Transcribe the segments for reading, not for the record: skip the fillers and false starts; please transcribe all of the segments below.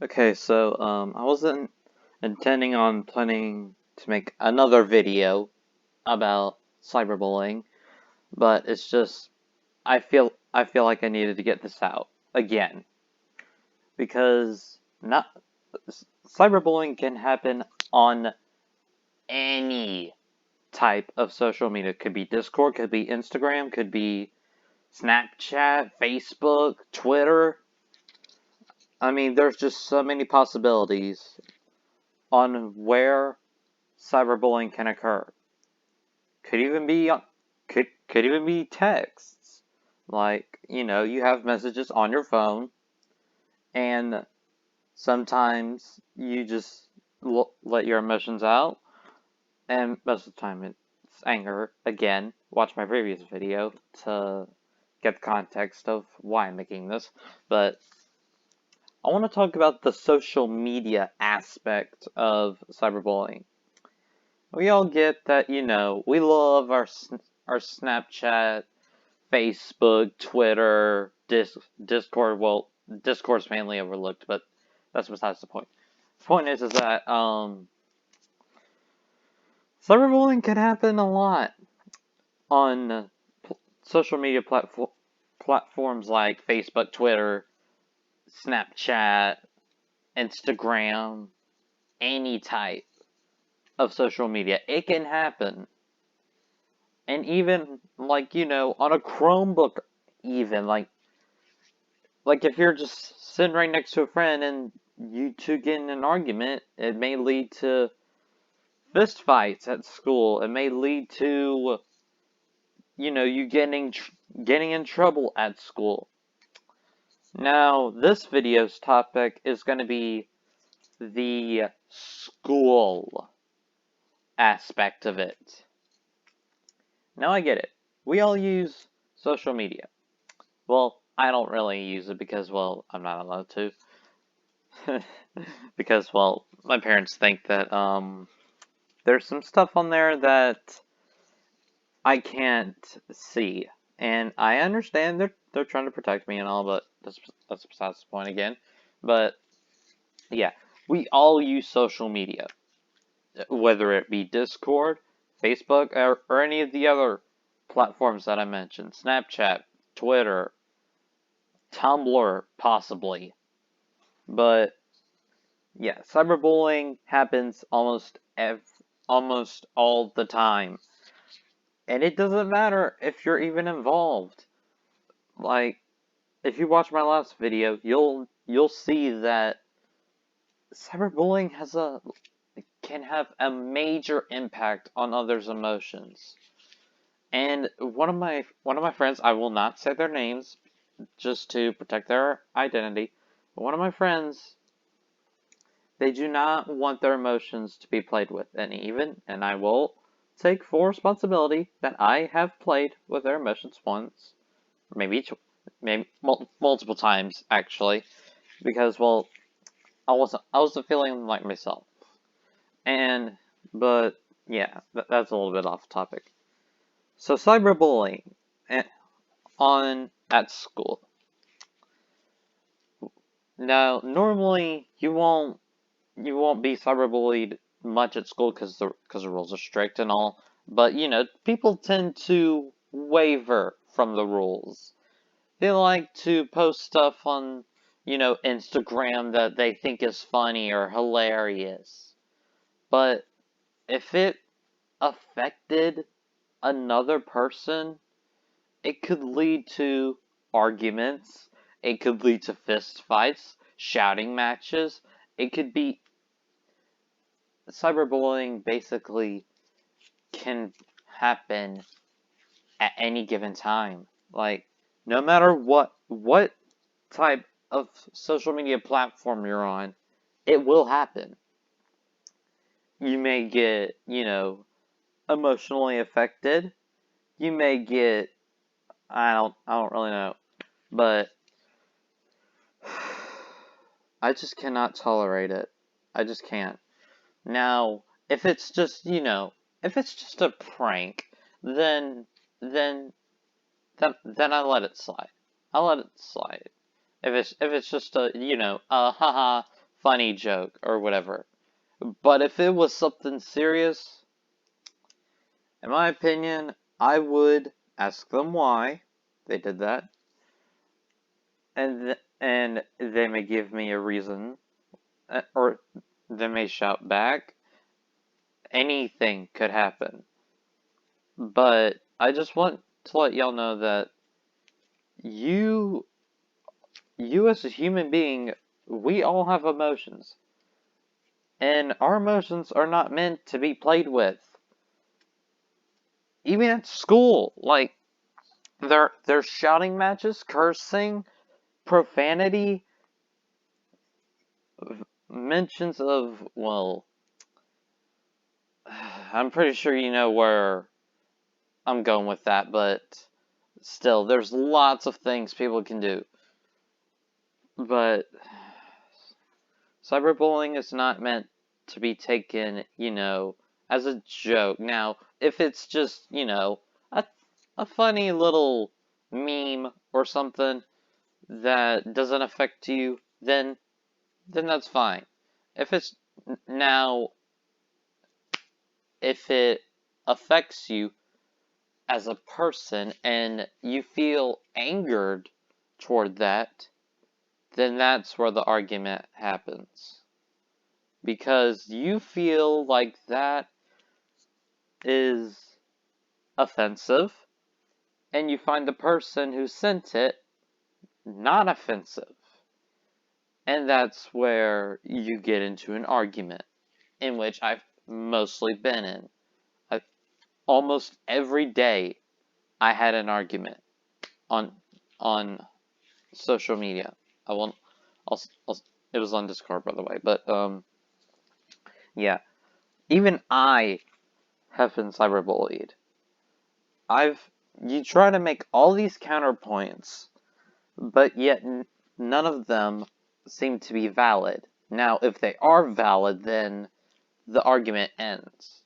Okay, so I wasn't intending on planning to make another video about cyberbullying, but it's just I feel like I needed to get this out again because not cyberbullying can happen on any type of social media. Could be Discord, could be Instagram, could be Snapchat, Facebook, Twitter. I mean, there's just so many possibilities on where cyberbullying can occur. Could even be could even be texts. Like, you have messages on your phone and sometimes you just let your emotions out, and most of the time it's anger. Again, watch my previous video to get the context of why I'm making this. But I want to talk about the social media aspect of cyberbullying. We all get that, we love our Snapchat, Facebook, Twitter, Discord. Well, Discord's mainly overlooked, but that's besides the point. The point is that cyberbullying can happen a lot on social media platforms like Facebook, Twitter, Snapchat, Instagram, any type of social media. It can happen. And even on a Chromebook, even like if you're just sitting right next to a friend and you two get in an argument, it may lead to fist fights at school. It may lead to you getting in trouble at school. Now, this video's topic is going to be the school aspect of it. Now I get it. We all use social media. Well, I don't really use it because, well, I'm not allowed to. Because, well, my parents think that there's some stuff on there that I can't see, and I understand they're trying to protect me and all, but that's besides the point again. But yeah, we all use social media, whether it be Discord, Facebook, or any of the other platforms that I mentioned, Snapchat, Twitter, Tumblr, possibly. But yeah, cyberbullying happens almost all the time. And it doesn't matter if you're even involved. Like, if you watch my last video, you'll see that cyberbullying can have a major impact on others' emotions. And one of my friends, I will not say their names just to protect their identity, but one of my friends, they do not want their emotions to be played with. And I will take full responsibility that I have played with their emotions once, maybe multiple times actually, because, well, I wasn't feeling like myself. But yeah, that's a little bit off topic. So cyberbullying at school. Now, normally you won't be cyberbullied much at school because the rules are strict and all. But people tend to waver from the rules. They like to post stuff on Instagram that they think is funny or hilarious. But if it affected another person, it could lead to arguments. It could lead to fist fights, shouting matches. It could be cyberbullying basically can happen at any given time. Like, no matter what type of social media platform you're on, it will happen. You may get, emotionally affected. You may get, I don't really know, but I just cannot tolerate it. I just can't. Now, if it's just a prank, then then then I let it slide. I let it slide. If it's just a haha funny joke or whatever. But if it was something serious, in my opinion, I would ask them why they did that, and they may give me a reason, or they may shout back. Anything could happen. But I just want to let y'all know that you as a human being, we all have emotions. And our emotions are not meant to be played with. Even at school, like, there's shouting matches, cursing, profanity, mentions of, well, I'm pretty sure you know where I'm going with that, but still, there's lots of things people can do. But cyberbullying is not meant to be taken, as a joke. Now, if it's just, a funny little meme or something that doesn't affect you, then that's fine. If it's now, if it affects you as a person and you feel angered toward that, then that's where the argument happens. Because you feel like that is offensive, and you find the person who sent it not offensive. And that's where you get into an argument, in which I've mostly been in. Almost every day I had an argument on social media. It was on Discord, by the way, but yeah. Even I have been cyberbullied. You try to make all these counterpoints, but yet none of them seem to be valid. Now, if they are valid, then the argument ends.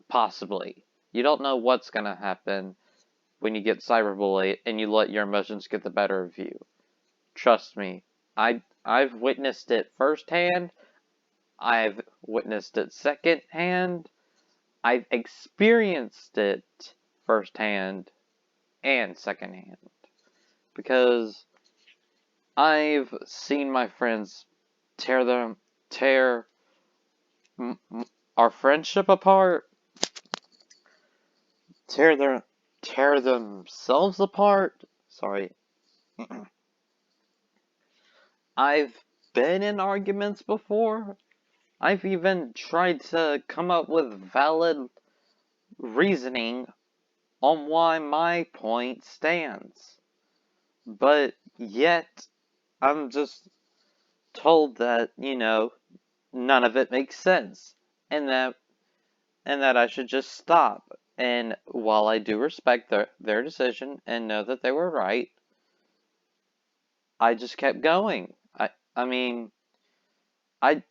Possibly. You don't know what's gonna happen when you get cyberbullied and you let your emotions get the better of you. Trust me, I've witnessed it firsthand. I've witnessed it secondhand. I've experienced it firsthand and secondhand. Because I've seen my friends tear our friendship apart, tear themselves apart. Sorry. I've been in arguments before. I've even tried to come up with valid reasoning on why my point stands. But yet, I'm just told that, none of it makes sense. And that I should just stop. And while I do respect their decision and know that they were right, I just kept going. I mean, I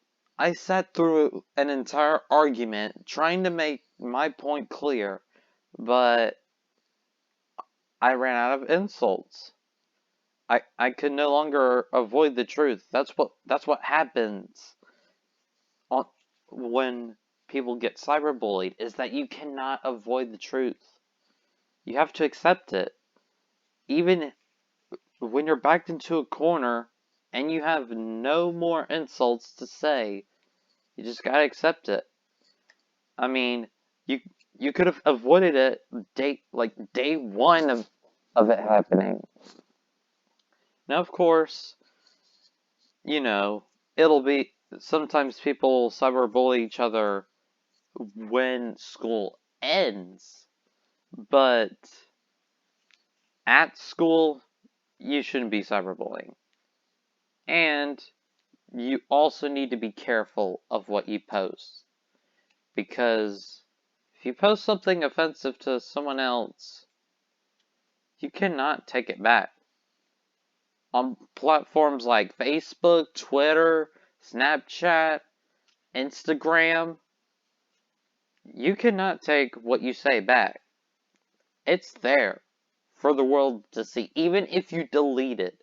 I sat through an entire argument trying to make my point clear, but I ran out of insults. I could no longer avoid the truth. That's what happens when people get cyberbullied, is that you cannot avoid the truth. You have to accept it. Even when you're backed into a corner and you have no more insults to say, you just gotta accept it. I mean, you could have avoided it day one of it happening. Now, of course, it'll be sometimes people cyberbully each other when school ends, but at school, you shouldn't be cyberbullying. And you also need to be careful of what you post. Because if you post something offensive to someone else, you cannot take it back. On platforms like Facebook, Twitter, Snapchat, Instagram, you cannot take what you say back. It's there for the world to see. Even if you delete it,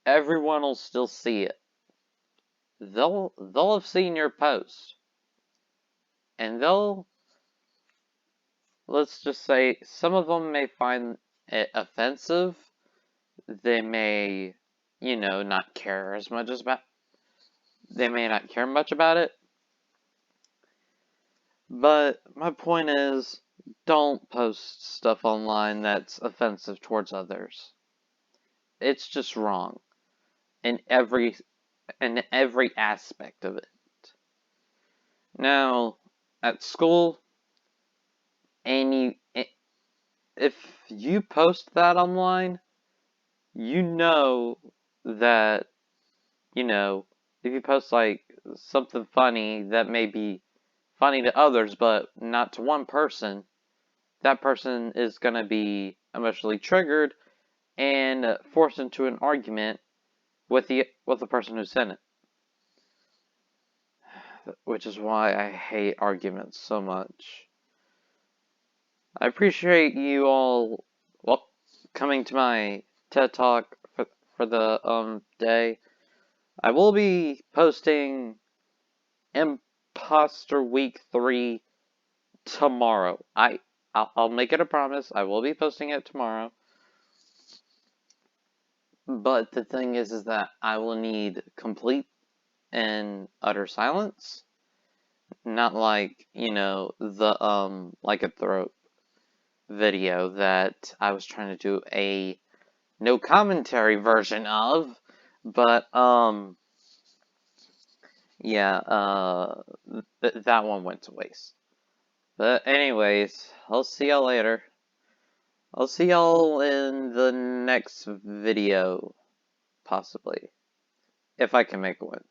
everyone will still see it. they'll have seen your post, and let's just say, some of them may find it offensive. They may, not care as much about. They may not care much about it. But my point is, don't post stuff online that's offensive towards others. It's just wrong in every aspect of it. Now, at school, if you post that online, you know that, if you post like something funny that may be funny to others but not to one person, that person is going to be emotionally triggered and forced into an argument with the person who sent it. Which is why I hate arguments so much. I appreciate you all coming to my TED Talk for the day. I will be posting Imposter Week 3 tomorrow. I'll make it a promise. I will be posting it tomorrow. But the thing is that I will need complete and utter silence. Not like, the like a throat video that I was trying to do a no commentary version of. But yeah, that one went to waste. But anyways, I'll see y'all later. I'll see y'all in the next video, possibly. If I can make one.